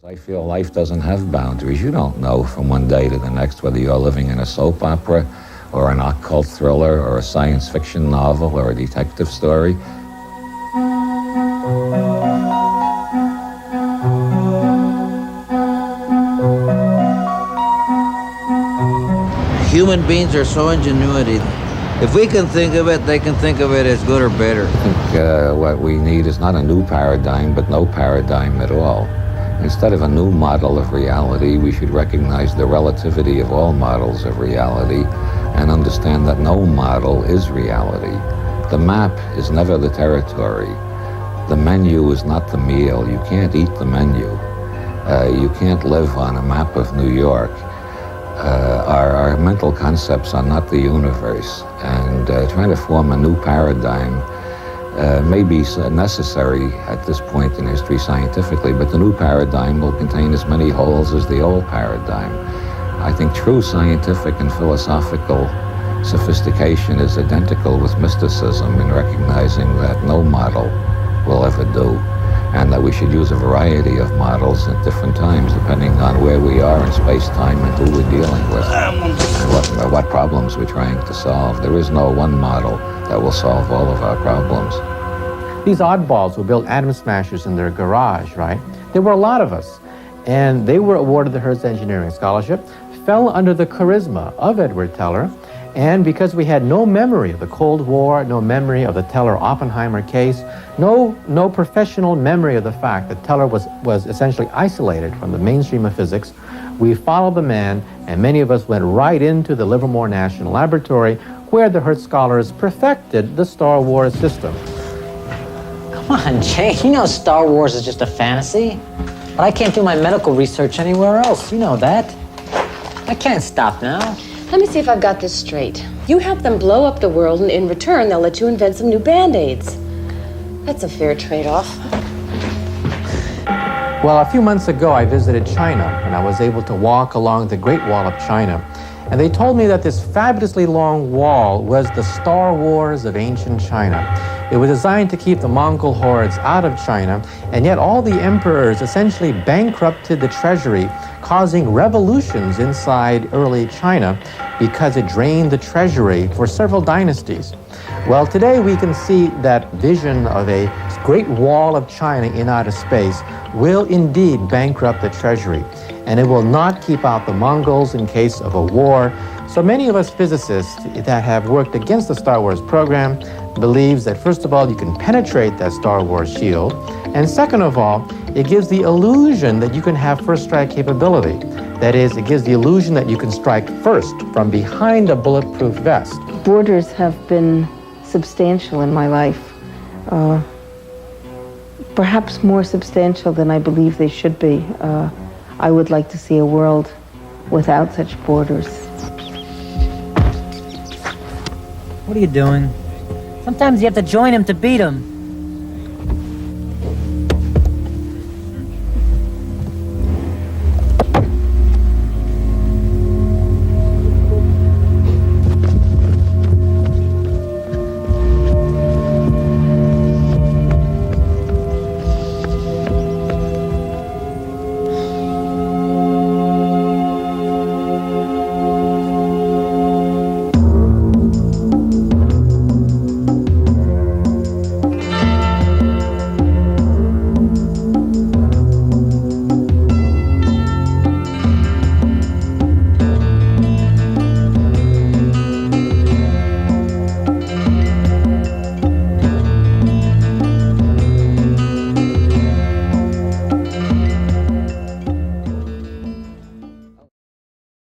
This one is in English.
I feel life doesn't have boundaries. You don't know from one day to the next whether you're living in a soap opera or an occult thriller or a science fiction novel or a detective story. Human beings are so ingenuity. If we can think of it, they can think of it as good or better. I think what we need is not a new paradigm, but no paradigm at all. Instead of a new model of reality, we should recognize the relativity of all models of reality and understand that no model is reality. The map is never the territory. The menu is not the meal. You can't eat the menu. You can't live on a map of New York. Our mental concepts are not the universe, and trying to form a new paradigm may be necessary at this point in history scientifically, but the new paradigm will contain as many holes as the old paradigm. I think true scientific and philosophical sophistication is identical with mysticism in recognizing that no model will ever do, and that we should use a variety of models at different times depending on where we are in space-time and who we're dealing with and what problems we're trying to solve. There is no one model that will solve all of our problems. These oddballs who built atom smashers in their garage, right? There were a lot of us, and they were awarded the Hertz Engineering Scholarship, fell under the charisma of Edward Teller, and because we had no memory of the Cold War, no memory of the Teller-Oppenheimer case, no professional memory of the fact that Teller was essentially isolated from the mainstream of physics, we followed the man, and many of us went right into the Livermore National Laboratory, where the Hertz scholars perfected the Star Wars system. Come on, Jay, you know Star Wars is just a fantasy. But I can't do my medical research anywhere else, you know that. I can't stop now. Let me see if I've got this straight. You help them blow up the world, and in return, they'll let you invent some new Band-Aids. That's a fair trade-off. Well, a few months ago, I visited China, and I was able to walk along the Great Wall of China. And they told me that this fabulously long wall was the Star Wars of ancient China. It was designed to keep the Mongol hordes out of China, and yet all the emperors essentially bankrupted the treasury, causing revolutions inside early China because it drained the treasury for several dynasties. Well, today we can see that vision of a great wall of China in outer space will indeed bankrupt the treasury, and it will not keep out the Mongols in case of a war. So many of us physicists that have worked against the Star Wars program believes that, first of all, you can penetrate that Star Wars shield, and second of all, it gives the illusion that you can have first strike capability. That is, it gives the illusion that you can strike first from behind a bulletproof vest. Borders have been substantial in my life, perhaps more substantial than I believe they should be. I would like to see a world without such borders. What are you doing? Sometimes you have to join him to beat him.